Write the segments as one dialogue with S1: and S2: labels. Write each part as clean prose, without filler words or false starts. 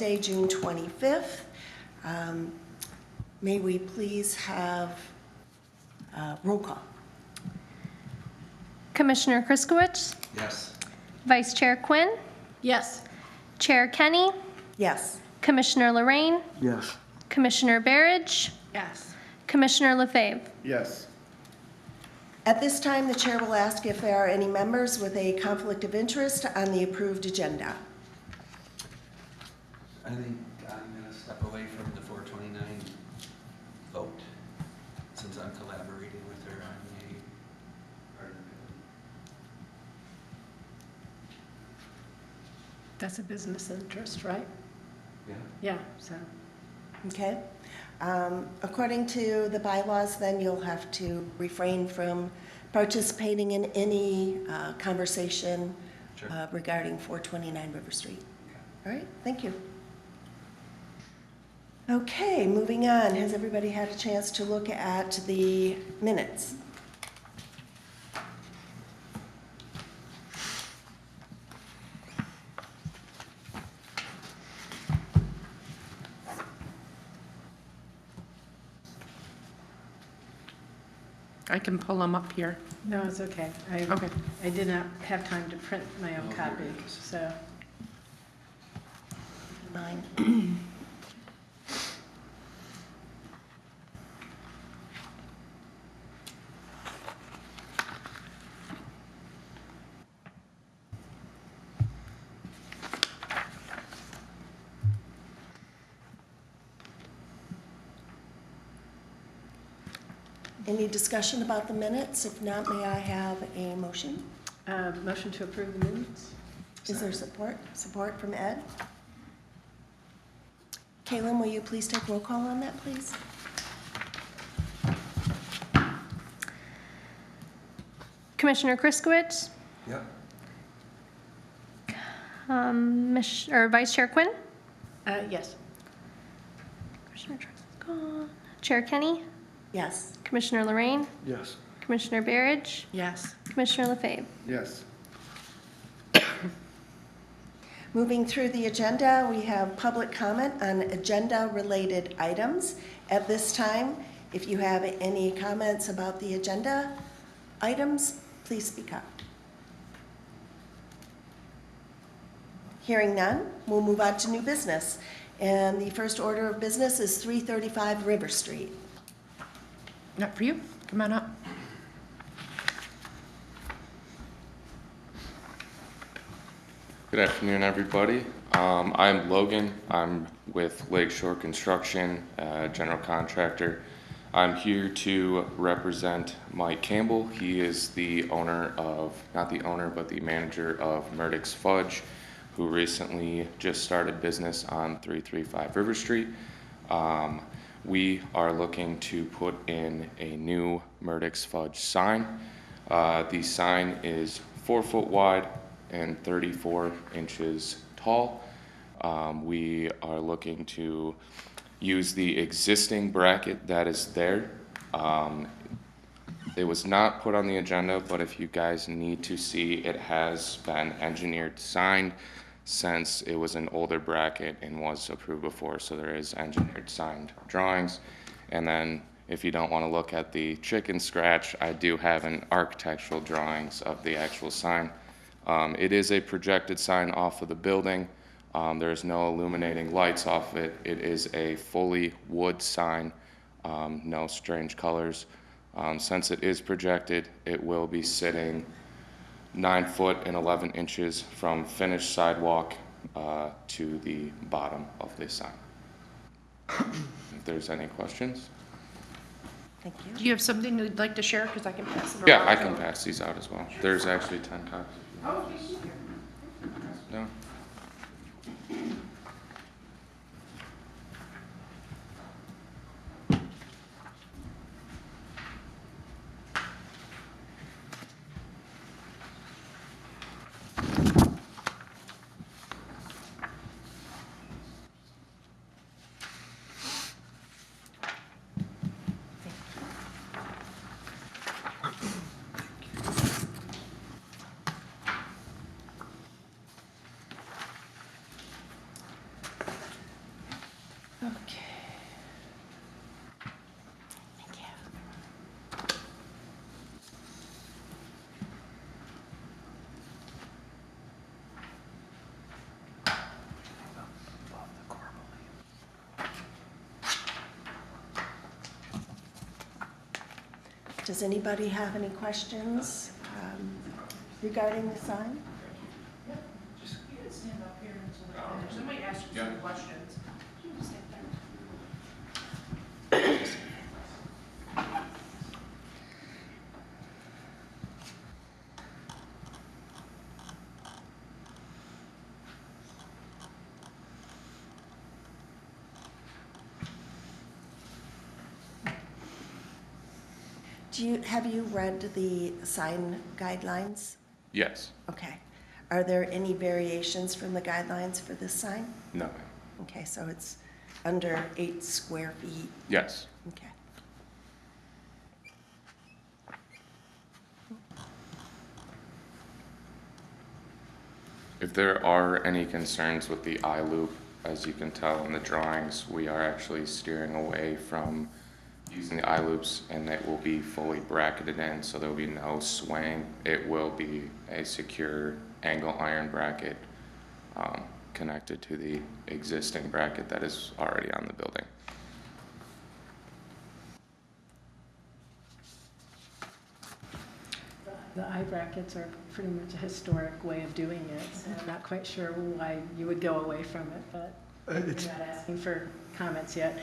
S1: Wednesday, June 25th. May we please have roll call?
S2: Commissioner Kriskowicz?
S3: Yes.
S2: Vice Chair Quinn?
S4: Yes.
S2: Chair Kenny?
S1: Yes.
S2: Commissioner Lorraine?
S3: Yes.
S2: Commissioner Barridge?
S4: Yes.
S2: Commissioner LaFave?
S3: Yes.
S1: At this time, the chair will ask if there are any members with a conflict of interest on the approved agenda.
S3: I think I'm going to step away from the 429 vote since I'm collaborating with her on the article.
S4: That's a business interest, right?
S3: Yeah.
S4: Yeah, so.
S1: Okay. According to the bylaws, then you'll have to refrain from participating in any conversation
S3: Sure.
S1: regarding 429 River Street.
S3: Okay.
S1: All right, thank you. Okay, moving on. Has everybody had a chance to look at the minutes?
S5: I can pull them up here.
S4: No, it's okay.
S5: Okay.
S4: I did not have time to print my own
S3: Oh,
S4: copy,
S3: here it is.
S4: so.
S1: Mine. Any discussion about the minutes? If not, may I have a motion?
S4: Motion to approve the minutes?
S1: Is there support? Support from Ed? Kaylin, will you please take roll call on that, please?
S2: Commissioner Kriskowicz?
S3: Yep.
S2: Vice Chair Quinn?
S4: Yes.
S2: Commissioner Trucks is gone. Chair Kenny?
S1: Yes.
S2: Commissioner Lorraine?
S3: Yes.
S2: Commissioner Barridge?
S4: Yes.
S2: Commissioner LaFave?
S3: Yes.
S1: Moving through the agenda, we have public comment on agenda-related items. At this time, if you have any comments about the agenda items, please speak up. Hearing none, we'll move on to new business. And the first order of business is 335 River Street.
S5: Not for you. Come on up.
S6: Good afternoon, everybody. I'm Logan. I'm with Lakeshore Construction, general contractor. I'm here to represent Mike Campbell. He is the owner of, not the owner, but the manager of Murdoch's Fudge, who recently just started business on 335 River Street. We are looking to put in a new Murdoch's Fudge sign. The sign is 4 foot wide and 34 inches tall. We are looking to use the existing bracket that is there. It was not put on the agenda, but if you guys need to see, it has been engineered signed since it was an older bracket and was approved before, so there is engineered signed drawings. And then if you don't want to look at the chicken scratch, I do have an architectural drawings of the actual sign. It is a projected sign off of the building. There's no illuminating lights off it. It is a fully wood sign, no strange colors. Since it is projected, it will be sitting 9 foot and 11 inches from finished sidewalk to the bottom of the sign. If there's any questions.
S1: Thank you.
S5: Do you have something you'd like to share? Because I can pass it around.
S6: Yeah, I can pass these out as well. There's actually 10 copies. No?
S1: Okay.
S2: Thank you.
S1: Does anybody have any questions regarding the sign?
S5: You can stand up here until the finish. Somebody ask you some questions. You can stand there.
S1: Have you read the sign guidelines?
S6: Yes.
S1: Okay. Are there any variations from the guidelines for this sign?
S6: No.
S1: Okay, so it's under 8 square feet.
S6: Yes.
S1: Okay.
S6: If there are any concerns with the eye loop, as you can tell in the drawings, we are actually steering away from using the eye loops, and it will be fully bracketed in, so there will be no swaying. It will be a secure angle iron bracket connected to the existing bracket that is already on the building.
S4: The eye brackets are pretty much a historic way of doing it, so I'm not quite sure why you would go away from it, but I'm
S7: It's,
S4: not asking for comments yet.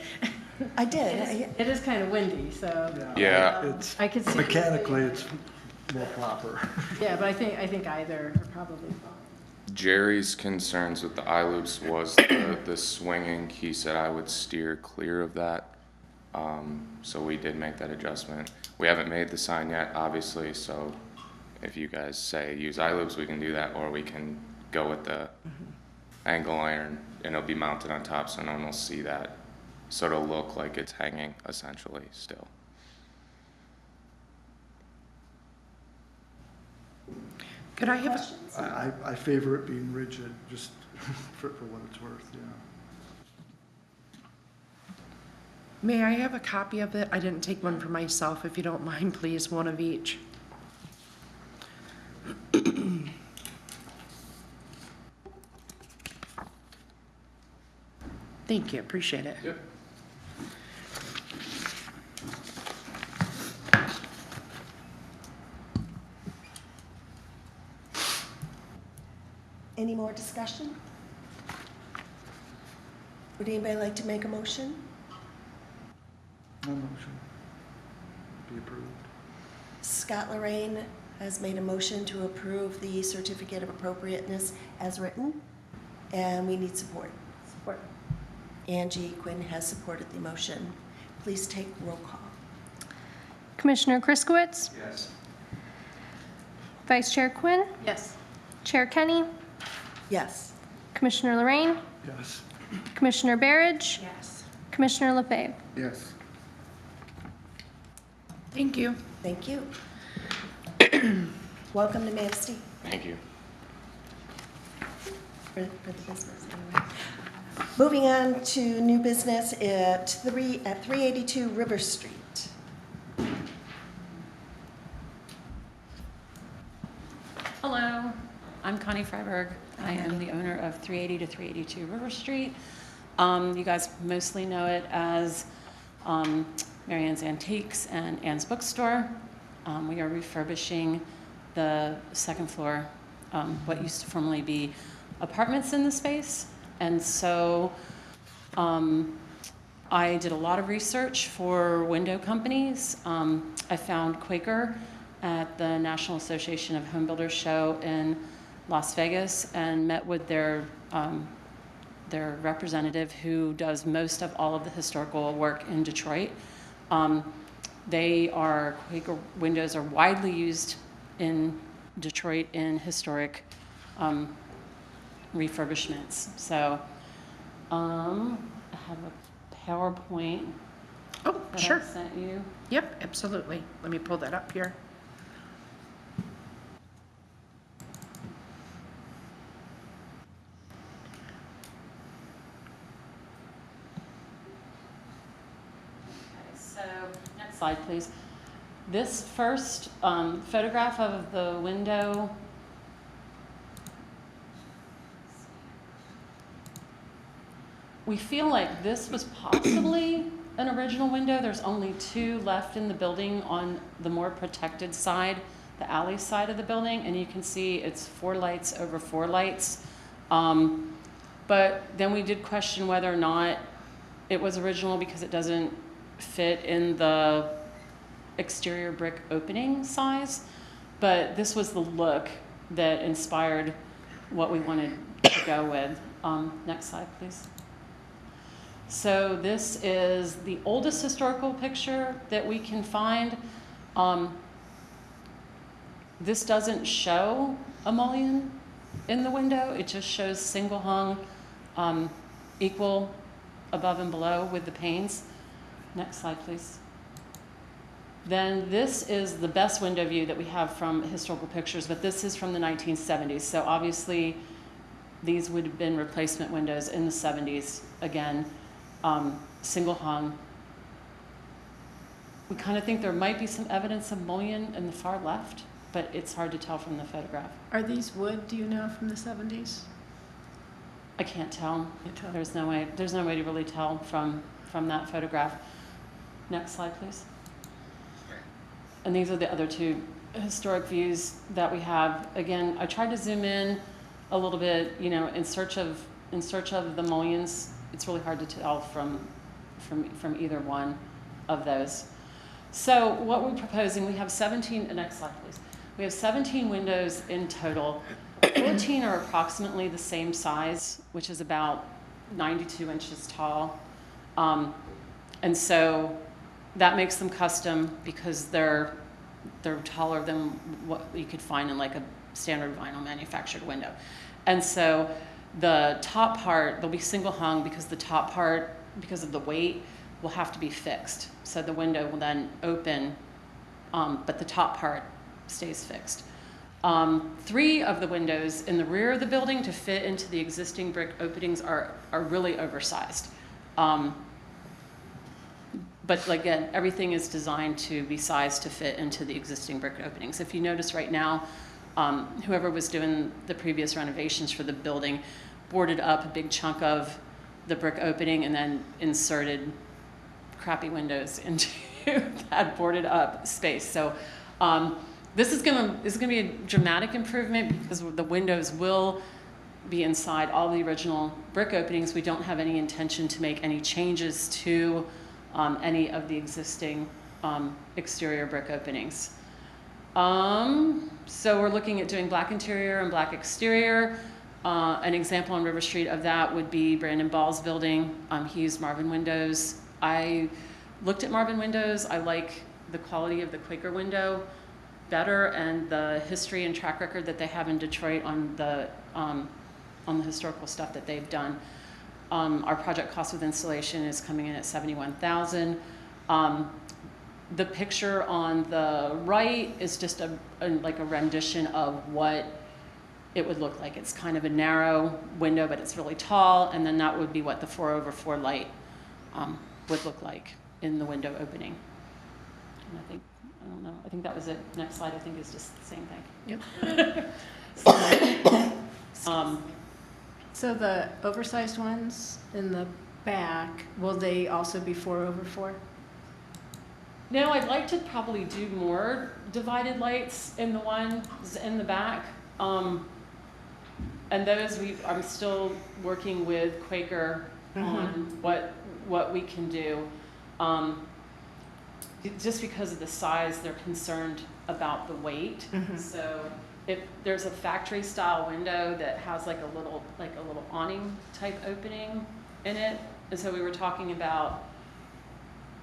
S1: I did.
S4: It is kind of windy, so.
S6: Yeah.
S7: it's,
S4: I could see.
S7: mechanically, it's more proper.
S4: Yeah, but I think either are probably fine.
S6: Jerry's concerns with the eye loops was the swinging. He said I would steer clear of that. So we did make that adjustment. We haven't made the sign yet, obviously, so if you guys say use eye loops, we can do that, or we can go with the angle iron, and it'll be mounted on top so no one will see that. So it'll look like it's hanging, essentially, still.
S5: Could I have,
S1: Questions?
S7: I favor it being rigid, just for what it's worth, yeah.
S5: may I have a copy of it? I didn't take one for myself, if you don't mind, please, one of each. Thank you, appreciate it.
S6: Yep.
S1: Any more discussion? Would anybody like to make a motion?
S7: No motion. Be approved.
S1: Scott Lorraine has made a motion to approve the certificate of appropriateness as written, and we need support.
S4: Support.
S1: Angie Quinn has supported the motion. Please take roll call.
S2: Commissioner Kriskowitz,
S3: Yes.
S2: Vice Chair Quinn,
S4: Yes.
S2: Chair Kenny,
S1: Yes.
S2: Commissioner Lorraine,
S7: Yes.
S2: Commissioner Barridge,
S5: Yes.
S2: Commissioner LeFave.
S7: Yes.
S5: Thank you.
S1: Thank you. Welcome to Manistee
S6: Thank you.
S1: for the business. Anyway. Moving on to new business at 382 River Street.
S8: Hello, I'm Connie Freiberg. I am the owner of 380 to 382 River Street. You guys mostly know it as Mary Ann's Antiques and Ann's Bookstore. We are refurbishing the second floor, what used to formerly be apartments in the space. And so I did a lot of research for window companies. I found Quaker at the National Association of Home Builders show in Las Vegas and met with their representative who does most of all of the historical work in Detroit. Quaker windows are widely used in Detroit in historic refurbishments. So I have a PowerPoint
S5: Oh,
S8: that
S5: sure.
S8: I sent you.
S5: Yep, absolutely. Let me pull that up here.
S8: So, next slide, please. This first photograph of the window, we feel like this was possibly an original window. There's only 2 left in the building on the more protected side, the alley side of the building, and you can see it's 4 lights over 4 lights. But then we did question whether or not it was original because it doesn't fit in the exterior brick opening size. But this was the look that inspired what we wanted to go with. Next slide, please. So this is the oldest historical picture that we can find. This doesn't show a mullion in the window. It just shows single hung, equal above and below with the panes. Next slide, please. Then this is the best window view that we have from historical pictures, but this is from the 1970s. So obviously these would have been replacement windows in the 70s. Again, single hung. We kind of think there might be some evidence of mullion in the far left, but it's hard to tell from the photograph.
S4: Are these wood, do you know, from the 70s?
S8: I can't tell.
S4: Can't tell.
S8: There's no way to really tell from that photograph. Next slide, please. And these are the other 2 historic views that we have. Again, I tried to zoom in a little bit, you know, in search of the mullions. It's really hard to tell from either one of those. So what we're proposing, we have 17, next slide please. We have 17 windows in total. 14 are approximately the same size, which is about 92 inches tall. And so that makes them custom because they're taller than what you could find in like a standard vinyl manufactured window. And so the top part, they'll be single hung because the top part, because of the weight, will have to be fixed. So the window will then open, but the top part stays fixed. 3 of the windows in the rear of the building to fit into the existing brick openings are really oversized. But again, everything is designed to be sized to fit into the existing brick openings. If you notice right now, whoever was doing the previous renovations for the building boarded up a big chunk of the brick opening and then inserted crappy windows into that boarded up space. So this is gonna be a dramatic improvement because the windows will be inside all the original brick openings. We don't have any intention to make any changes to any of the existing exterior brick openings. So we're looking at doing black interior and black exterior. An example on River Street of that would be Brandon Ball's building. He used Marvin windows. I looked at Marvin windows. I like the quality of the Quaker window better and the history and track record that they have in Detroit on the historical stuff that they've done. Our project cost with installation is coming in at $71,000. The picture on the right is just like a rendition of what it would look like. It's kind of a narrow window, but it's really tall, and then that would be what the 4/4 light would look like in the window opening. And I don't know, I think that was it. Next slide, I think, is just the same thing.
S4: Yep. So the oversized ones in the back, will they also be 4/4?
S8: No, I'd like to probably do more divided lights in the ones in the back. And those I'm still working with Quaker on what we can do. Just because of the size, they're concerned about the weight. So if there's a factory style window that has like a little awning type opening in it, and so we were talking about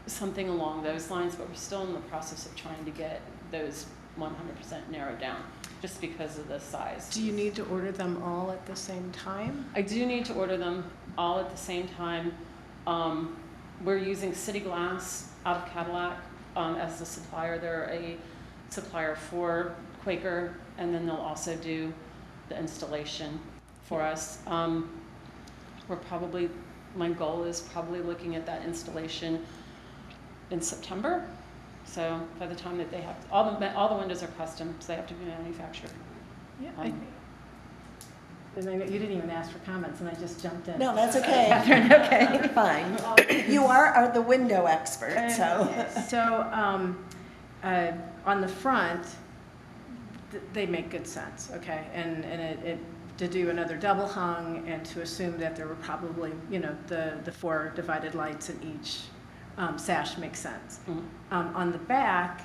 S8: something along those lines, but we're still in the process of trying to get those 100% narrowed down just because of the size.
S4: Do you need to order them all at the same time?
S8: I do need to order them all at the same time. We're using City Glass out of Cadillac as the supplier. They're a supplier for Quaker, and then they'll also do the installation for us. My goal is probably looking at that installation in September. So by the time that they have, all the windows are custom, so they have to be manufactured.
S4: Yeah, I think. And I know you didn't even ask for comments, and I just jumped in.
S1: No, that's okay.
S4: Catherine, okay.
S1: Fine. You are the window expert, so.
S4: So, on the front, they make good sense, okay? And it, to do another double hung and to assume that there were probably, you know, the 4 divided lights in each sash makes sense.
S8: Mhm.
S4: On the back,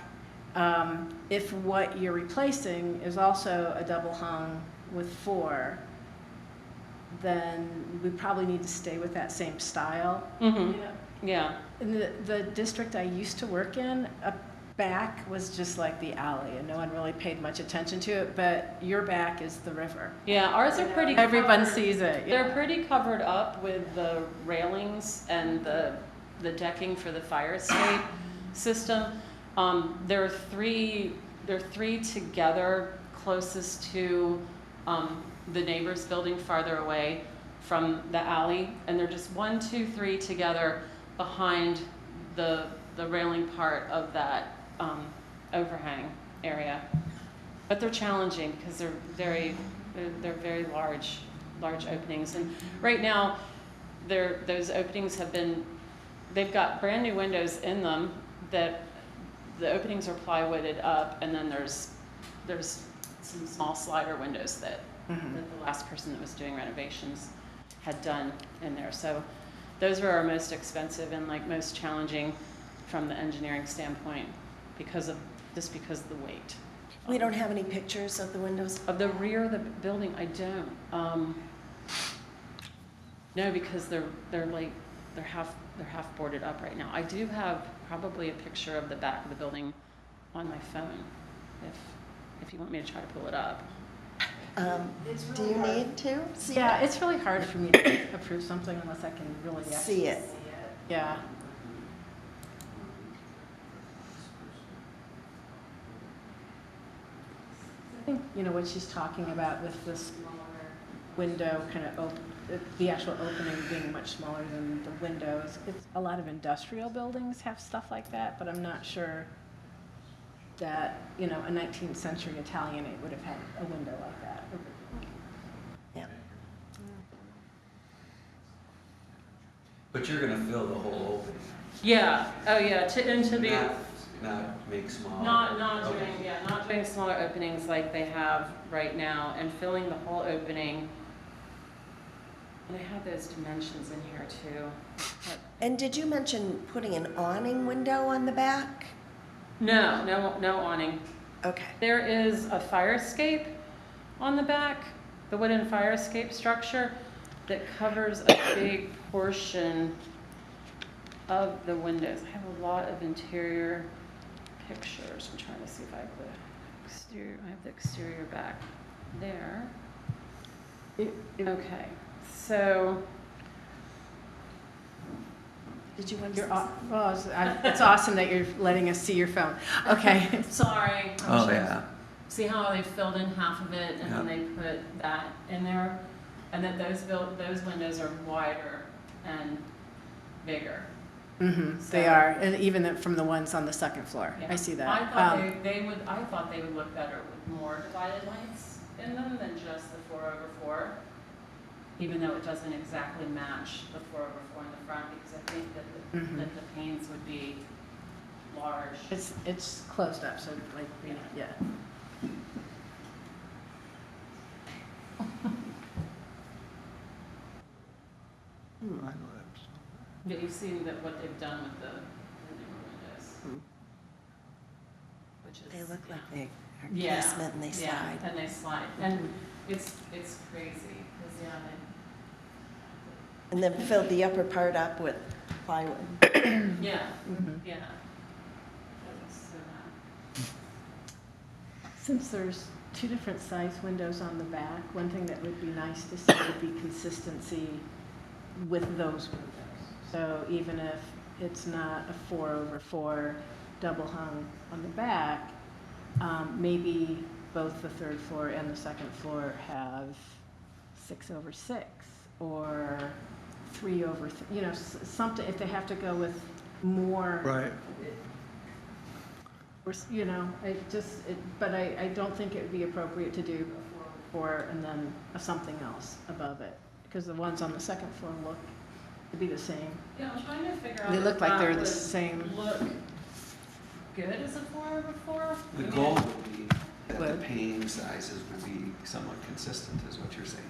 S4: if what you're replacing is also a double hung with 4, then we probably need to stay with that same style.
S8: Mhm. Yeah.
S4: In the district I used to work in, a back was just like the alley, and no one really paid much attention to it, but your back is the river.
S8: Yeah, ours are pretty.
S4: Everyone
S8: covered.
S4: sees it.
S8: They're pretty covered up with the railings and the decking for the fire escape system. There are three together closest to the neighbor's building farther away from the alley, and they're just 1, 2, 3 together behind the railing part of that overhang area. But they're challenging because they're very large openings, and right now those openings they've got brand new windows in them that the openings are plywooded up, and then there's some small slider windows that the last person that was doing renovations had done in there. So those are our most expensive and like most challenging from the engineering standpoint because of the weight.
S1: We don't have any pictures of the windows?
S8: Of the rear of the building, I don't. No, because they're half boarded up right now. I do have probably a picture of the back of the building on my phone, if you want me to try to pull it up.
S1: Do you need to see
S4: Yeah,
S1: it?
S4: it's really hard for me to approve something unless I can really actually
S1: See it.
S4: Yeah. I think, you know, what she's talking about with the smaller window kind of the actual opening being much smaller than the windows. It's a lot of industrial buildings have stuff like that, but I'm not sure that, you know, a 19th century Italianate would have had a window like that.
S1: Yeah.
S3: But you're gonna fill the whole opening,
S8: Yeah. Oh, yeah. To be
S3: not make small.
S8: not
S3: Okay.
S8: doing smaller openings like they have right now, and filling the whole opening. And I have those dimensions in here too. But
S1: And did you mention putting an awning window on the back?
S8: no awning.
S1: Okay.
S8: There is a fire escape on the back, the wooden fire escape structure that covers a big portion of the windows. I have a lot of interior pictures. I'm trying to see if I have the exterior. I have the exterior back there. Okay, so
S1: Did you want to
S4: You're,
S1: say something?
S4: well, it's awesome that you're letting us see your phone. Okay.
S8: sorry.
S3: Oh, yeah.
S8: See how they filled in half of it and then they put that in there? And that those windows are wider and bigger.
S4: They are, and even from the ones on the second floor.
S8: Yeah.
S4: I see that.
S8: I thought I thought they would look better with more divided lights in them than just the 4/4, even though it doesn't exactly match the 4/4 in the front, because I think that the panes would be large.
S4: It's closed up, so like, yeah.
S7: I know that.
S8: But you've seen that what they've done with the newer windows. Which is,
S1: They look like they are
S8: yeah,
S1: casement and they
S8: yeah,
S1: slide.
S8: and they slide. And it's crazy, because,
S1: And then filled the upper part up with plywood.
S8: yeah,
S4: Mhm.
S8: yeah. So,
S4: Since there's 2 different size windows on the back, one thing that would be nice to see would be consistency with those windows. So even if it's not a 4/4 double hung on the back, maybe both the 3rd floor and the 2nd floor have 6/6 or 3/3, you know, something, if they have to go with more.
S7: Right.
S4: You know, but I don't think it would be appropriate to do a floor and then something else above it, because the ones on the second floor look to be the same.
S8: Yeah, I'm trying to figure out.
S4: They look
S8: if
S4: like
S8: that
S4: they're the
S8: would
S4: same.
S8: Look good as a 4/4?
S3: The goal would be that the
S4: Would.
S3: pane sizes would be somewhat consistent, is what you're saying.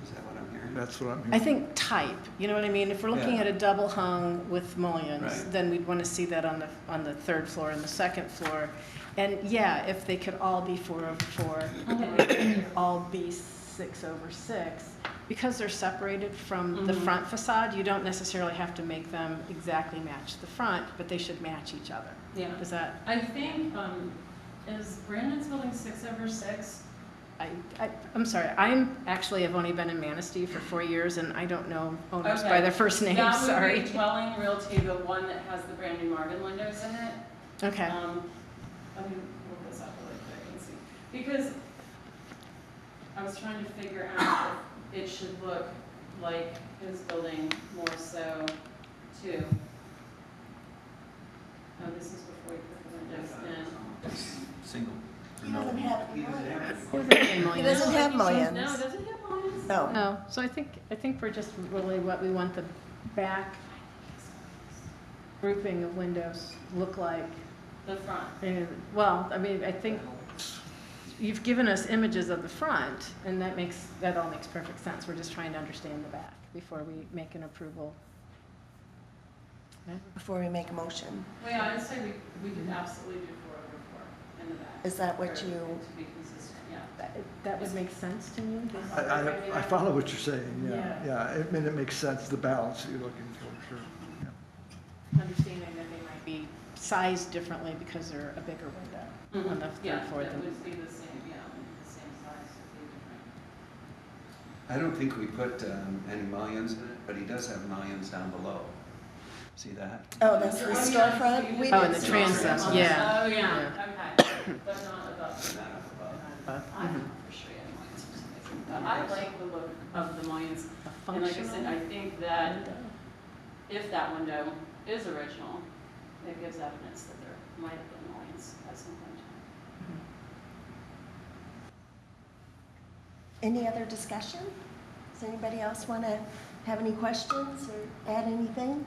S3: Is that what I'm hearing?
S7: That's what I'm
S4: I
S7: hearing.
S4: think type, you know what I mean? If we're looking
S3: Yeah.
S4: at a double hung with mullions,
S3: Right.
S4: then we'd want to see that on the third floor and the second floor. And yeah, if they could all be 4/4, and they could all be 6/6, because they're separated from the
S8: Mhm.
S4: front facade, you don't necessarily have to make them exactly match the front, but they should match each other.
S8: Yeah.
S4: Is that,
S8: I think, is Brandon's building 6/6?
S4: I'm sorry, I've only been in Manistee for 4 years, and I don't know owners by
S8: Okay.
S4: their first name,
S8: That would
S4: sorry.
S8: be Dwelling Realty, the one that has the brand new Marvin windows in it.
S4: Okay.
S8: Let me look this up really quick and see. Because I was trying to figure out if it should look like his building more so too. Oh, this is before we put the windows in.
S3: Single.
S1: He doesn't have any
S4: He
S1: He doesn't have mullions.
S8: No, doesn't he have mullions?
S1: No.
S4: No, so I think we're just really what we want the back grouping of windows look like.
S8: The front.
S4: And, well, I mean, I think you've given us images of the front, and that all makes perfect sense. We're just trying to understand the back before we make an approval. Okay?
S1: Before we make a motion.
S8: Well, yeah, I'd say we could absolutely do 4/4 in the back.
S1: Is that what
S8: Or
S1: you,
S8: To be consistent, yeah.
S4: That would make sense to me.
S7: I follow what you're saying, yeah,
S4: Yeah.
S7: yeah. I mean, it makes sense, the balance that you're looking for, sure. Yeah.
S4: Understanding that they might be sized differently because they're a bigger window on the
S8: Yeah,
S4: third floor
S8: that
S4: than.
S8: would be the same, yeah, the same size, would be different.
S3: I don't think we put any mullions in it, but he does have mullions down below. See that?
S1: oh, that's the storefront? We
S4: Oh,
S1: didn't
S4: and the
S1: see
S4: transom,
S1: that.
S4: yeah.
S8: Oh, yeah, okay, but not above.
S3: Not up above.
S8: I don't for sure you have mullions for some reason. But I like the look of the mullions.
S4: A
S8: And like I said,
S4: functional
S8: I think that
S4: window.
S8: if that window is original, it gives evidence that there might have been mullions at some point in time.
S1: Any other discussion? Does anybody else want to have any questions or add anything?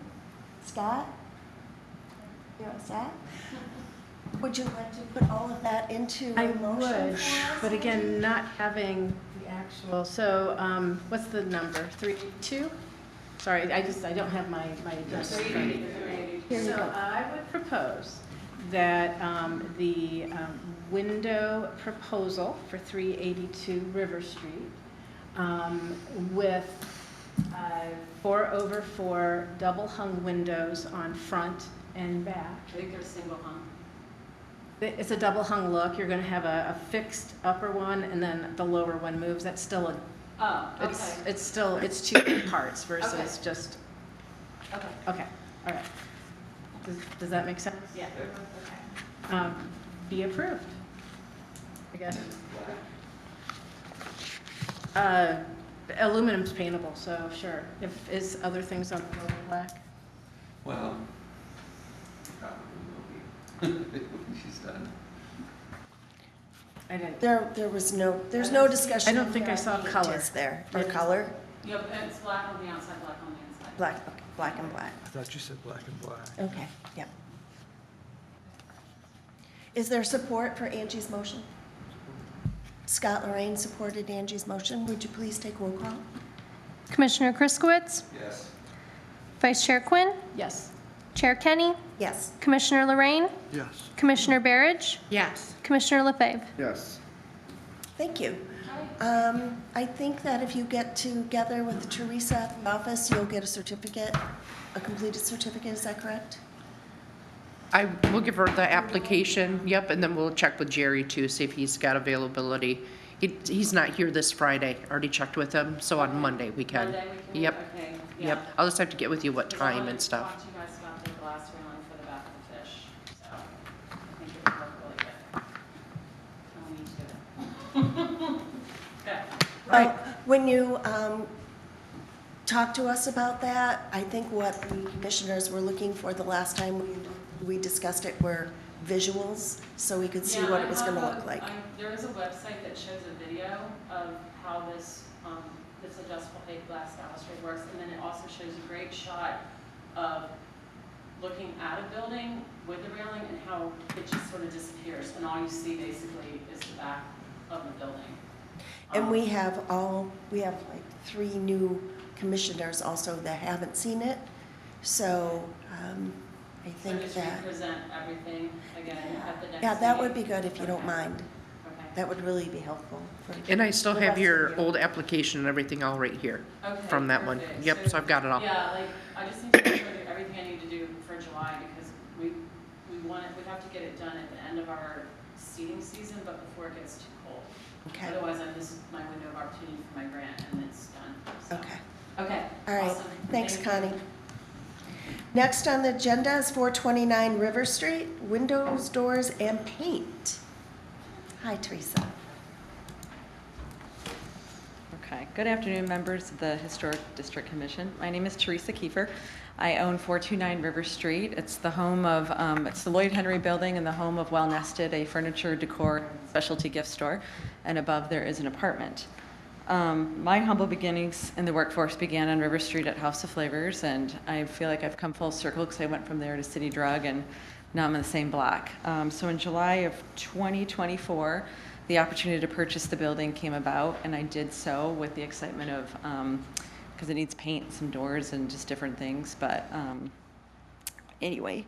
S1: Scott? You're all set? Would you like to put all of that into
S4: I
S1: a motion
S4: would,
S1: for us?
S4: but again, not having the actual, so, what's the number, 382? Sorry, I don't have my agenda.
S8: 380 to 382.
S1: Here you
S4: So
S1: go.
S4: I would propose that the window proposal for 382 River Street with 4/4 double hung windows on front and back.
S8: I think they're single hung.
S4: It's a double hung look. You're going to have a fixed upper one, and then the lower one moves. That's still
S8: Oh, okay.
S4: it's two parts versus
S8: Okay.
S4: just,
S8: Okay.
S4: okay, all right. Does that make sense?
S8: Yeah.
S4: Be approved, I guess. Aluminum's paintable, so sure. Is other things on the building black?
S3: Well, probably will be. She's done.
S4: I didn't.
S1: There's no discussion.
S4: I don't think I saw color.
S1: Is there, or
S4: Yeah.
S1: color?
S8: Yep, it's black on the outside, black on the inside.
S1: Black, okay, black and black.
S7: I thought you said black and black.
S1: Okay, yep. Is there support for Angie's motion? Scott Lorraine supported Angie's motion. Would you please take roll call?
S2: Commissioner Kriskowitz,
S3: Yes.
S2: Vice Chair Quinn,
S4: Yes.
S2: Chair Kenny,
S1: Yes.
S2: Commissioner Lorraine,
S7: Yes.
S2: Commissioner Barridge,
S4: Yes.
S2: Commissioner LaFave.
S7: Yes.
S1: Thank you. I think that if you get together with Teresa at the office, you'll get a certificate, a completed certificate, is that correct?
S9: I will give her the application, yep, and then we'll check with Jerry too, see if he's got availability. He's not here this Friday, already checked with him, so on Monday we can.
S8: Monday we can?
S9: Yep,
S8: Okay, yeah.
S9: yep. I'll just have to get with you what
S8: Because I
S9: time
S8: wanted
S9: and
S8: to
S9: stuff.
S8: talk to you guys about the glass railing for the back of the fish, so I think it would work really good. Oh, me too. Okay.
S1: Right, when you, talk to us about that. I think what the commissioners were looking for the last time we discussed it were visuals, so we could see what it was gonna look like.
S8: There is a website that shows a video of how this adjustable plate glass balustrade works, and then it also shows a great shot of looking at a building with the railing and how it just sort of disappears, and all you see basically is the back of the building.
S1: And we have like 3 new commissioners also that haven't seen it, so I think
S8: So
S1: that.
S8: just represent everything again at the next
S1: Yeah, that would be
S8: meeting?
S1: good if you don't mind.
S8: Okay.
S1: That would really be helpful.
S9: And I still
S1: the
S9: have
S1: rest
S9: your
S1: of you.
S9: old application and everything all right here
S8: Okay,
S9: from that one.
S8: perfect.
S9: Yep, so I've got it all.
S8: Yeah, like, I just need to make sure I do everything I need to do for July, because we have to get it done at the end of our seeding season, but before it gets too cold.
S1: Okay,
S8: Otherwise, I miss my window of opportunity for my grant, and it's done, so.
S1: okay.
S8: Okay,
S1: All right,
S8: awesome.
S1: thanks,
S8: Thank you.
S1: Connie. Next on the agenda is 429 River Street, windows, doors, and paint. Hi, Teresa.
S10: Okay, good afternoon, members of the Historic District Commission. My name is Teresa Kiefer. I own 429 River Street. It's the home of, it's the Lloyd Henry Building and the home of Well Nested, a furniture, decor, specialty gift store, and above there is an apartment. My humble beginnings in the workforce began on River Street at House of Flavors, and I feel like I've come full circle because I went from there to City Drug, and now I'm in the same block. So in July of 2024, the opportunity to purchase the building came about, and I did so with the excitement of, because it needs paint, some doors, and just different things. But anyway,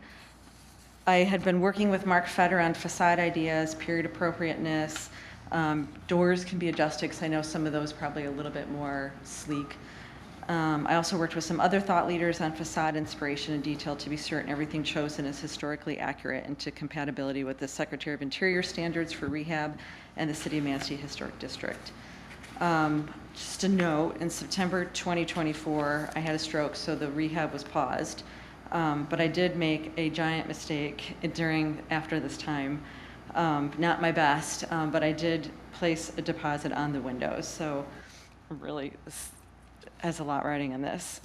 S10: I had been working with Mark Fetter on facade ideas, period appropriateness. Doors can be adjusted, because I know some of those probably a little bit more sleek. I also worked with some other thought leaders on facade inspiration and detail to be certain everything chosen is historically accurate and to compatibility with the Secretary of Interior standards for rehab and the City of Manistee Historic District. Just a note, in September 2024, I had a stroke, so the rehab was paused. But I did make a giant mistake after this time. Not my best, but I did place a deposit on the windows. So really, this has a lot riding on this.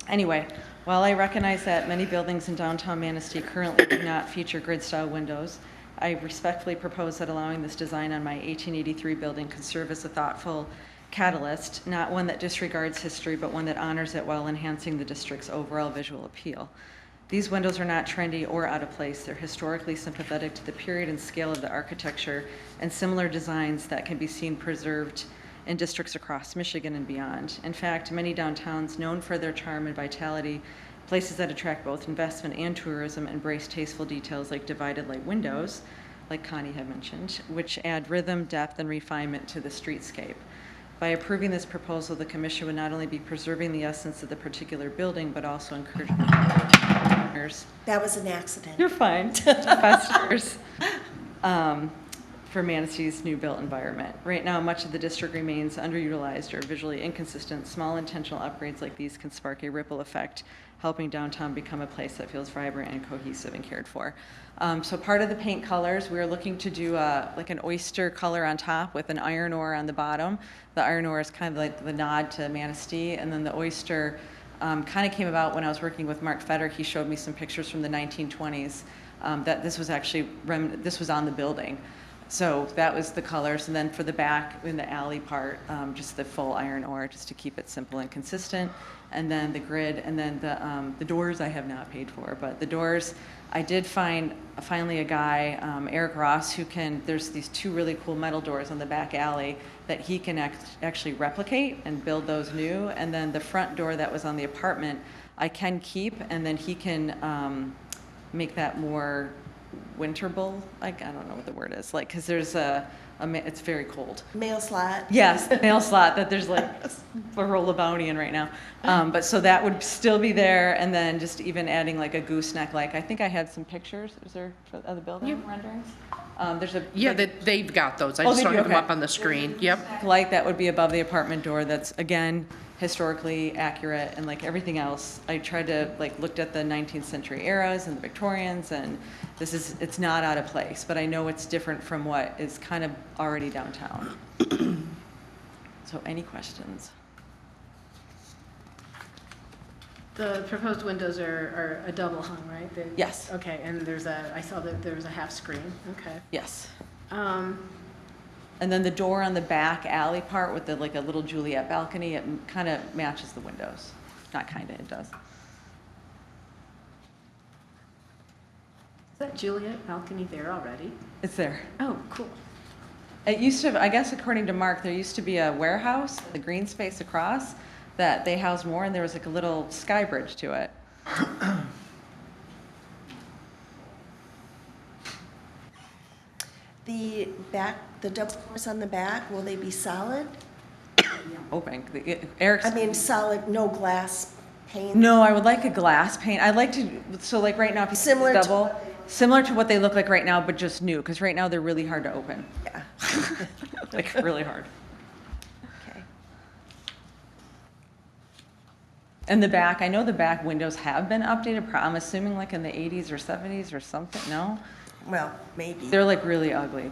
S10: Anyway, while I recognize that many buildings in downtown Manistee currently do not feature grid-style windows, I respectfully propose that allowing this design on my 1883 building could serve as a thoughtful catalyst, not one that disregards history, but one that honors it while enhancing the district's overall visual appeal. These windows are not trendy or out of place. They're historically sympathetic to the period and scale of the architecture and similar designs that can be seen preserved in districts across Michigan and beyond. In fact, many downtowns known for their charm and vitality, places that attract both investment and tourism, embrace tasteful details like divided light windows, like Connie had mentioned, which add rhythm, depth, and refinement to the streetscape. By approving this proposal, the Commission would not only be preserving the essence of the particular building, but also encouraging owners.
S1: That was an accident.
S10: You're fine. Investors for Manistee's new built environment. Right now, much of the district remains underutilized or visually inconsistent. Small intentional upgrades like these can spark a ripple effect, helping downtown become a place that feels vibrant and cohesive and cared for. So part of the paint colors, we are looking to do like an oyster color on top with an iron ore on the bottom. The iron ore is kind of like the nod to Manistee, and then the oyster kind of came about when I was working with Mark Fetter. He showed me some pictures from the 1920s that this was actually, this was on the building. So that was the colors, and then for the back, in the alley part, just the full iron ore, just to keep it simple and consistent. And then the grid, and then the doors I have not paid for, but the doors, I did find finally a guy, Eric Ross, who can, there's these 2 really cool metal doors on the back alley that he can actually replicate and build those new. And then the front door that was on the apartment, I can keep, and then he can make that more winterable, like, I don't know what the word is, like, because there's it's very cold.
S1: Mail slot.
S10: Yes, the mail slot that there's like a roll of bounty in right now. But so that would still be there, and then just even adding like a gooseneck, like I think I had some pictures, is there, of the building renderings? There's a
S9: Yeah,
S10: big
S9: they've got those. I
S10: Oh,
S9: just
S10: they
S9: don't
S10: do?
S9: have them
S10: Okay.
S9: up on the screen. Yep.
S10: light that would be above the apartment door that's, again, historically accurate, and like everything else, I tried to, like, looked at the 19th century eras and the Victorians, and it's not out of place, but I know it's different from what is kind of already downtown. So any questions?
S4: The proposed windows are a double hung, right?
S10: Yes.
S4: Okay, and I saw that there was a half screen, okay.
S10: Yes.
S4: Um,
S10: And then the door on the back alley part with like a little Juliet balcony, it kind of matches the windows. Not kind of, it does.
S4: Is that Juliet balcony there already?
S10: It's there.
S4: Oh, cool.
S10: It used to, I guess according to Mark, there used to be a warehouse, the green space across, that they housed more, and there was like a little sky bridge to it.
S1: The double doors on the back, will they be solid?
S10: Hoping. Eric's.
S1: I mean, solid, no glass pane?
S10: No, I would like a glass pane. I'd like to, so like right now, if you see
S1: Similar
S10: the
S1: to
S10: double,
S1: what
S10: similar to what they look like right now, but just new, because right now they're really hard to open.
S1: Yeah.
S10: Like, really hard.
S1: Okay.
S10: And the back, I know the back windows have been updated, I'm assuming like in the 80s or 70s or something, no?
S1: Well, maybe.
S10: They're like really ugly.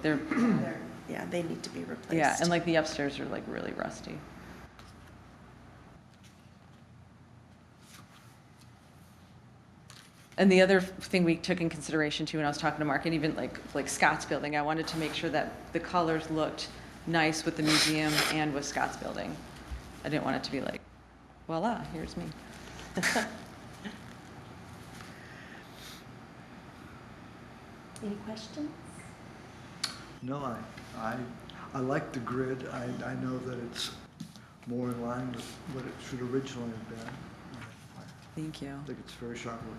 S1: Yeah, they need to be replaced.
S10: Yeah, and like the upstairs are like really rusty. And the other thing we took in consideration too, when I was talking to Mark, and even like Scott's building, I wanted to make sure that the colors looked nice with the museum and with Scott's building. I didn't want it to be like, voila, here's me.
S1: Any questions?
S7: No, I like the grid. I know that it's more in line with what it should originally have been.
S10: Thank you.
S7: I think it's very sharp looking.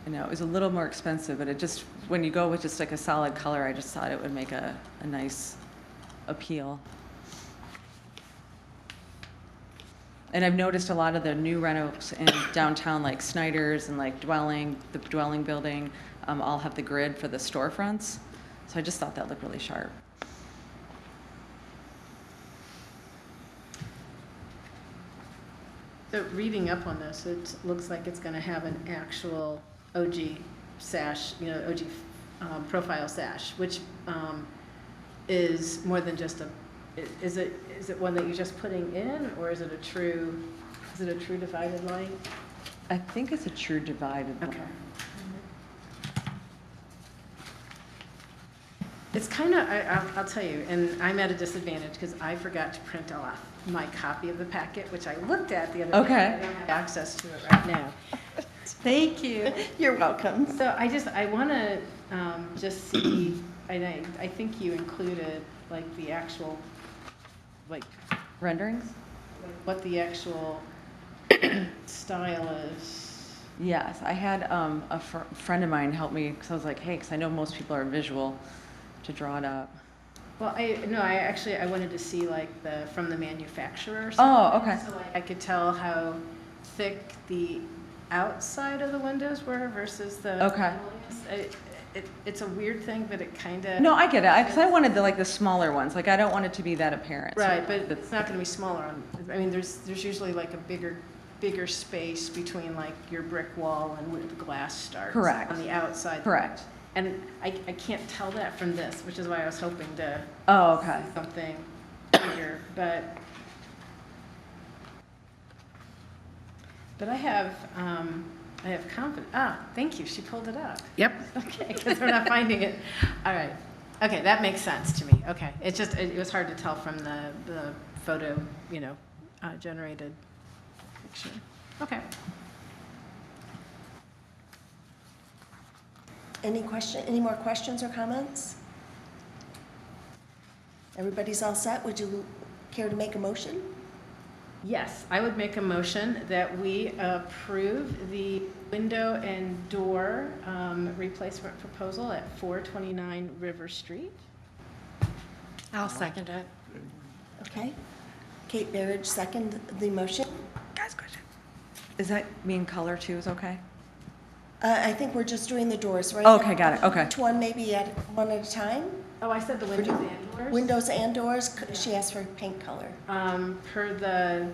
S10: I know, it was a little more expensive, but it just, when you go with just like a solid color, I just thought it would make a nice appeal. And I've noticed a lot of the new renos in downtown, like Snyder's and like the dwelling building, all have the grid for the storefronts. So I just thought that looked really sharp.
S4: So reading up on this, it looks like it's going to have an actual OG sash, OG profile sash, which is more than just is it one that you're just putting in, or is it a true divided light?
S10: I think it's a true divided line.
S4: Okay. It's kind of, I'll tell you, and I'm at a disadvantage because I forgot to print off my copy of the packet, which I looked at the other day.
S10: Okay.
S4: I don't have access to it right now. Thank you.
S1: You're welcome.
S4: So I want to just see, and I think you included like the actual, like
S10: Renderings?
S4: what the actual style is.
S10: Yes, I had a friend of mine help me, because I was like, hey, because I know most people are visual, to draw it up.
S4: Well, I wanted to see like from the manufacturer.
S10: Oh, okay.
S4: So like I could tell how thick the outside of the windows were versus the.
S10: Okay.
S4: It's a weird thing, but it kind of.
S10: No, I get it, because I wanted the smaller ones, like I don't want it to be that apparent. So
S4: Right, but it's not going to be smaller. I mean, there's usually like a bigger space between like your brick wall and where the glass starts.
S10: Correct.
S4: On the outside.
S10: Correct.
S4: And I can't tell that from this, which is why I was hoping to.
S10: Oh, okay.
S4: See something bigger, but I have confidence. Thank you. She pulled it up.
S9: Yep.
S4: Okay, because we're not finding it. All right. Okay, that makes sense to me. Okay, it's just it was hard to tell from the photo, generated picture. Okay.
S1: Any more questions or comments? Everybody's all set? Would you care to make a motion?
S4: Yes, I would make a motion that we approve the window and door replacement proposal at 429 River Street.
S2: I'll second it.
S1: Okay. Kate Berridge, second the motion.
S10: Guys, question. Does that mean color too is okay?
S1: I think we're just doing the doors, right?
S10: Okay, got it, okay.
S1: Each one maybe one at a time?
S4: Oh, I said the windows and doors?
S1: Windows and doors, she asked for paint color.
S4: Per the,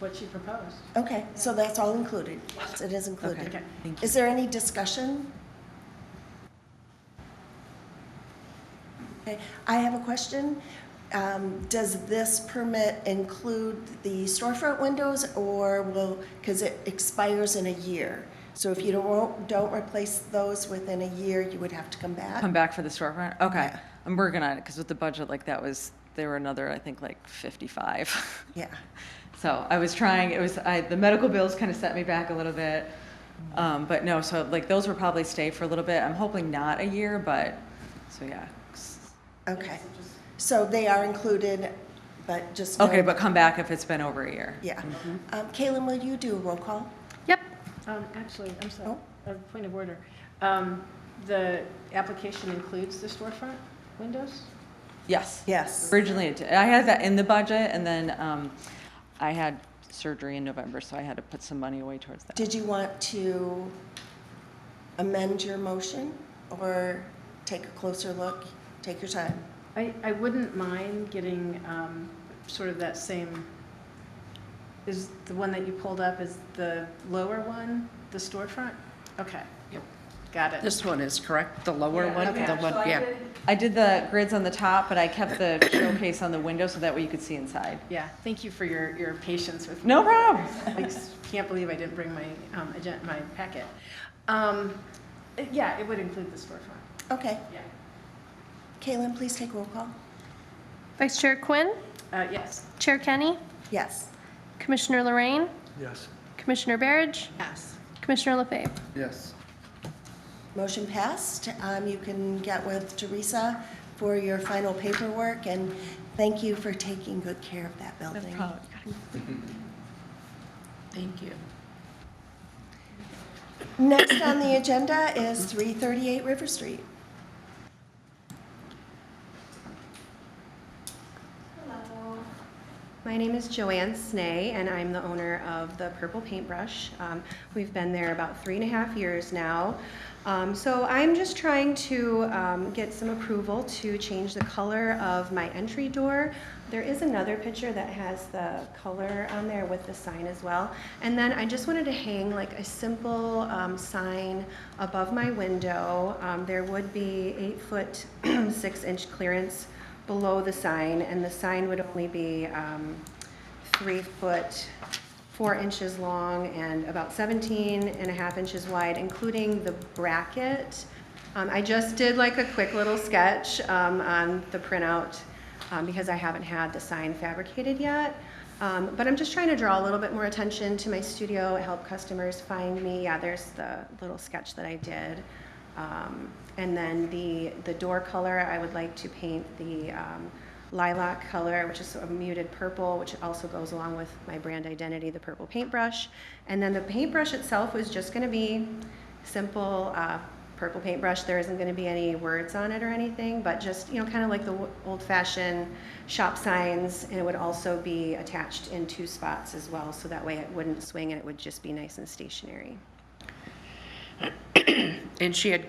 S4: what she proposed.
S1: Okay, so that's all included. Yes, it is included.
S4: Okay.
S10: Thank you.
S1: Is there any discussion? Okay, I have a question. Does this permit include the storefront windows, or because it expires in a year? So if you don't replace those within a year, you would have to come back?
S10: Come back for the storefront? Okay.
S1: Yeah.
S10: I'm working on it, because with the budget, like, they were another, I think, like 55.
S1: Yeah.
S10: So I was trying, the medical bills kind of set me back a little bit. But no, so like those will probably stay for a little bit. I'm hoping not a year, but, so yeah.
S1: Okay. So they are included, but just.
S10: Okay, but come back if it's been over a year.
S1: Yeah. Kaylin, will you do a roll call?
S2: Yep.
S4: Actually, I'm sorry,
S1: Oh.
S4: a point of order. The application includes the storefront windows?
S10: Yes.
S1: Yes.
S10: Originally, I had that in the budget, and then I had surgery in November, so I had to put some money away towards that.
S1: Did you want to amend your motion or take a closer look? Take your time.
S4: I wouldn't mind getting sort of that same, is the one that you pulled up, is the lower one, the storefront? Okay.
S9: Yep.
S4: Got it.
S9: This one is correct, the lower
S4: Yeah,
S9: one,
S4: okay.
S9: the one, yeah.
S10: I did the grids on the top, but I kept the showcase on the window so that way you could see inside.
S4: Yeah, thank you for your patience with me.
S10: No problem.
S4: I can't believe I didn't bring my my packet. Yeah, it would include the storefront.
S1: Okay.
S4: Yeah.
S1: Kaylin, please take roll call.
S2: Vice Chair Quinn,
S4: Yes.
S2: Chair Kenny,
S1: Yes.
S2: Commissioner Lorraine,
S7: Yes.
S2: Commissioner Barridge,
S4: Yes.
S2: Commissioner LaFave.
S7: Yes.
S1: Motion passed. You can get with Teresa for your final paperwork, and thank you for taking good care of that building.
S9: Thank you.
S1: Next on the agenda is 338 River Street.
S11: Hello. My name is Joanne Snay, and I'm the owner of the Purple Paintbrush. We've been there about 3.5 years now. So I'm just trying to get some approval to change the color of my entry door. There is another picture that has the color on there with the sign as well. And then I just wanted to hang like a simple sign above my window. There would be 8-foot 6-inch clearance below the sign, and the sign would only be 3 foot 4 inches long and about 17.5 inches wide, including the bracket. I just did like a quick little sketch on the printout because I haven't had the sign fabricated yet. But I'm just trying to draw a little bit more attention to my studio, help customers find me. Yeah, there's the little sketch that I did. And then the door color, I would like to paint the lilac color, which is a muted purple, which also goes along with my brand identity, the Purple Paintbrush. And then the paintbrush itself was just going to be simple purple paintbrush. There isn't going to be any words on it or anything, but just, you know, kind of like the old-fashioned shop signs, and it would also be attached in 2 spots as well, so that way it wouldn't swing and it would just be nice and stationary.
S9: And she had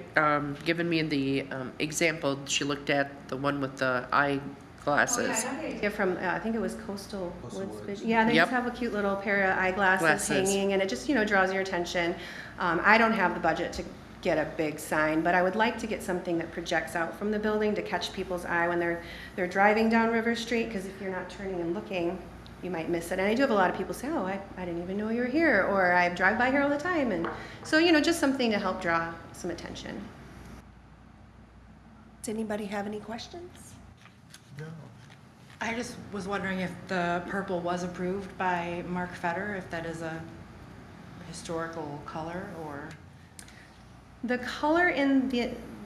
S9: given me the example, she looked at the one with the eyeglasses.
S11: Oh, yeah, I have the idea from, I think it was Coastal Woods.
S3: Woods.
S11: Yeah, they
S9: Yep.
S11: just have a cute little pair of eyeglasses
S9: Glasses.
S11: hanging, and it just, you know, draws your attention. I don't have the budget to get a big sign, but I would like to get something that projects out from the building to catch people's eye when they're driving down River Street, because if you're not turning and looking, you might miss it. And I do have a lot of people say, oh, I didn't even know you were here, or I drive by here all the time. And so, you know, just something to help draw some attention.
S1: Does anybody have any questions?
S7: No.
S12: I just was wondering if the purple was approved by Mark Fetter, if that is a historical color, or?
S11: The color in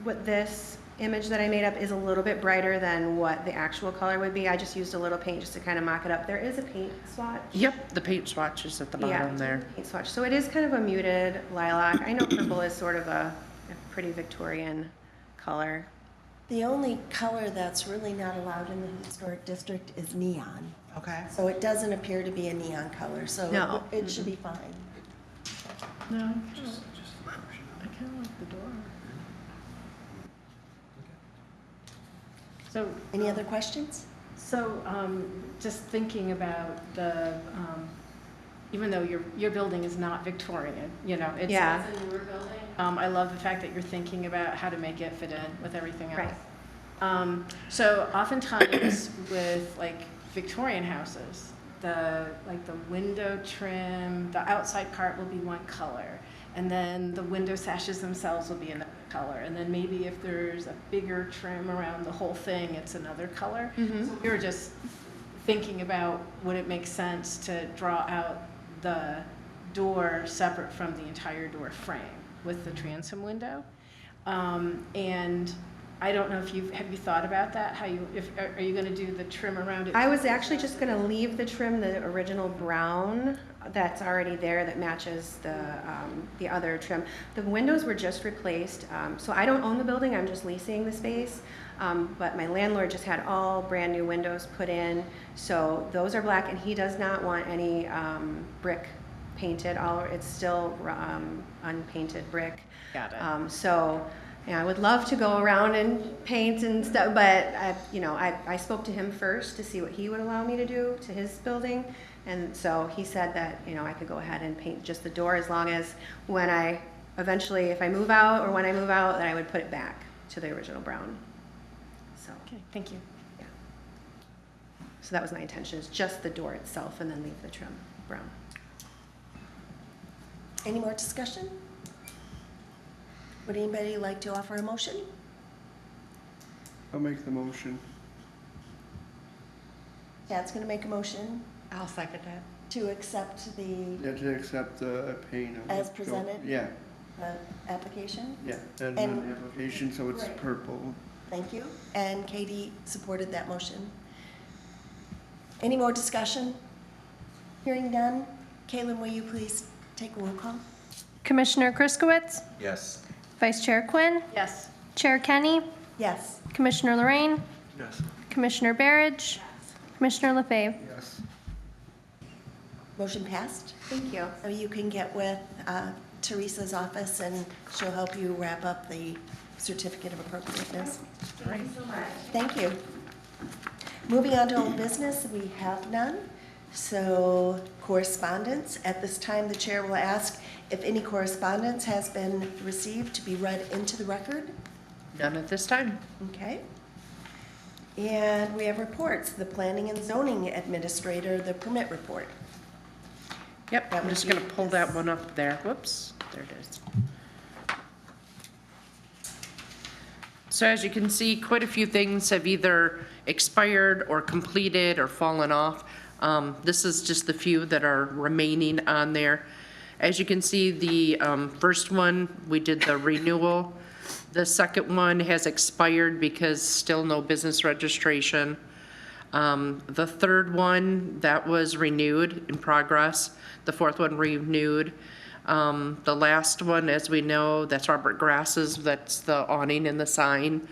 S11: this image that I made up is a little bit brighter than what the actual color would be. I just used a little paint just to kind of mock it up. There is a paint swatch.
S9: Yep, the paint swatch is at the bottom there.
S11: Paint swatch. So it is kind of a muted lilac. I know purple is sort of a pretty Victorian color.
S1: The only color that's really not allowed in the historic district is neon.
S12: Okay.
S1: So it doesn't appear to be a neon color, so
S11: No.
S1: it should be fine.
S4: No, I kind of like the door. So,
S1: Any other questions?
S4: so just thinking about the, even though your building is not Victorian, you know, it's
S11: Yeah.
S4: a newer building. I love the fact that you're thinking about how to make it fit in with everything else.
S11: Right.
S4: So oftentimes with like Victorian houses, the window trim, the outside part will be one color, and then the window sashes themselves will be another color, and then maybe if there's a bigger trim around the whole thing, it's another color. So we were just thinking about, would it make sense to draw out the door separate from the entire door frame with the transom window? And I don't know if have you thought about that? Are you going to do the trim around it?
S11: I was actually just going to leave the trim, the original brown that's already there that matches the other trim. The windows were just replaced, so I don't own the building, I'm just leasing the space. But my landlord just had all brand new windows put in, so those are black, and he does not want any brick painted. It's still unpainted brick.
S4: Got it.
S11: So yeah, I would love to go around and paint and stuff, but I spoke to him first to see what he would allow me to do to his building, and so he said that I could go ahead and paint just the door as long as when I eventually, if I move out or when I move out, that I would put it back to the original brown. So
S4: Okay, thank you.
S11: yeah, so that was my intention, is just the door itself and then leave the trim brown.
S1: Any more discussion? Would anybody like to offer a motion?
S13: I'll make the motion.
S1: Chad's going to make a motion
S12: I'll second that.
S1: to accept the
S13: Yeah, to accept the paint.
S1: As presented?
S13: Yeah,
S1: application.
S13: yeah, as
S1: And-
S13: an application, so it's
S1: Right.
S13: purple.
S1: Thank you. And Katie supported that motion. Any more discussion? Hearing none. Kaylin, will you please take a roll call?
S2: Commissioner Kriskowitz,
S3: Yes.
S2: Vice Chair Quinn,
S4: Yes.
S2: Chair Kenny,
S1: Yes.
S2: Commissioner Lorraine,
S7: Yes.
S2: Commissioner Barridge, Commissioner LaFave.
S13: Yes.
S1: Motion passed.
S11: Thank you.
S1: So you can get with Teresa's office and she'll help you wrap up the certificate of appropriateness.
S11: Thank you so much.
S1: Thank you. Moving on to old business, we have none. So correspondence, at this time, the chair will ask if any correspondence has been received to be read into the record.
S9: None at this time.
S1: Okay. And we have reports, the planning and zoning administrator, the permit report.
S9: Yep,
S1: That
S9: I'm
S1: would
S9: just gonna
S1: be
S9: pull
S1: this.
S9: that one up there. Whoops, there it is. So as you can see, quite a few things have either expired or completed or fallen off. This is just the few that are remaining on there. As you can see, the first one, we did the renewal. The second one has expired because still no business registration. The third one, that was renewed, in progress. The fourth one renewed. The last one, as we know, that's Robert Grass's, that's the awning and the sign.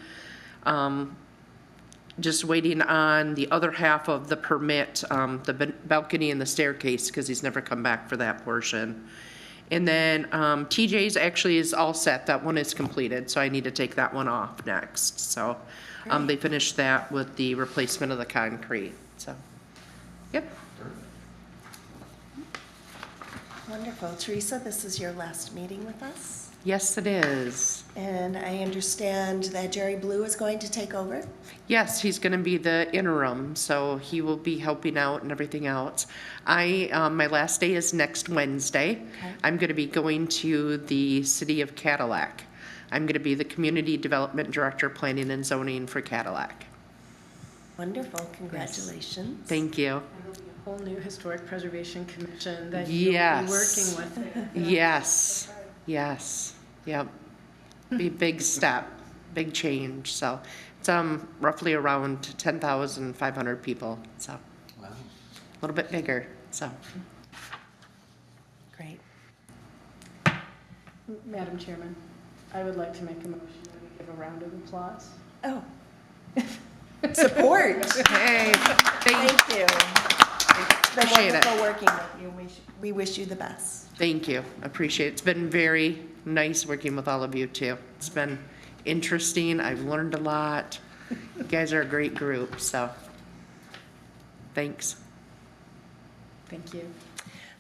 S9: Just waiting on the other half of the permit, the balcony and the staircase, because he's never come back for that portion. And then TJ's actually is all set, that one is completed, so I need to take that one off next. So they finished that with the replacement of the concrete, so, yep.
S1: Wonderful. Teresa, this is your last meeting with us.
S9: Yes, it is.
S1: And I understand that Jerry Blue is going to take over.
S9: Yes, he's gonna be the interim, so he will be helping out and everything else. My last day is next Wednesday.
S1: Okay.
S9: I'm gonna be going to the city of Cadillac. I'm gonna be the Community Development Director, Planning and Zoning for Cadillac.
S1: Wonderful. Congratulations.
S9: Thank you.
S4: And there'll be a whole new historic preservation commission that you'll be
S9: Yes.
S4: working with.
S9: Yes, yes, yep. Be a big step, big change, so it's roughly around 10,500 people, so
S3: Wow.
S9: a little bit bigger, so.
S1: Great.
S4: Madam Chairman, I would like to make a motion that we give a round of applause.
S1: Oh. Support.
S9: Hey,
S1: Thank you. It's been
S9: Appreciate it.
S1: wonderful working with you. We wish you the best.
S9: Thank you, appreciate it. It's been very nice working with all of you too. It's been interesting, I've learned a lot. You guys are a great group, so, thanks.
S4: Thank you.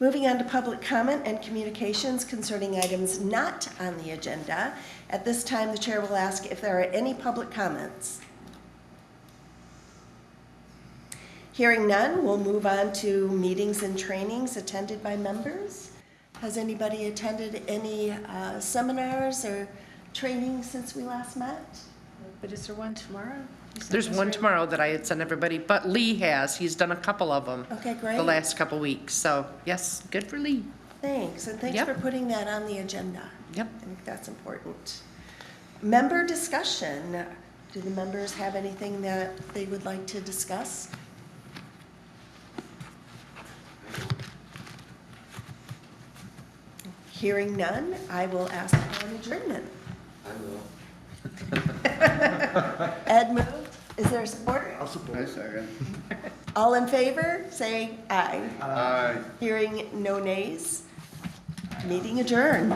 S1: Moving on to public comment and communications concerning items not on the agenda. At this time, the chair will ask if there are any public comments. Hearing none, we'll move on to meetings and trainings attended by members. Has anybody attended any seminars or trainings since we last met?
S4: But is there one tomorrow? You said
S9: There's
S4: this
S9: one
S4: right?
S9: tomorrow that I had sent everybody, but Lee has. He's done a couple of them
S1: Okay, great.
S9: the last couple weeks. So, yes, good for Lee.
S1: Thanks, and thanks
S9: Yep.
S1: for putting that on the agenda.
S9: Yep.
S1: I think that's important. Member discussion. Do the members have anything that they would like to discuss? Hearing none, I will ask for an adjournment.
S3: I will.
S1: Ed moved. Is there support?
S7: I'll support.
S13: I second.
S1: All in favor, say aye.
S13: Aye.
S1: Hearing no nays, meeting adjourned.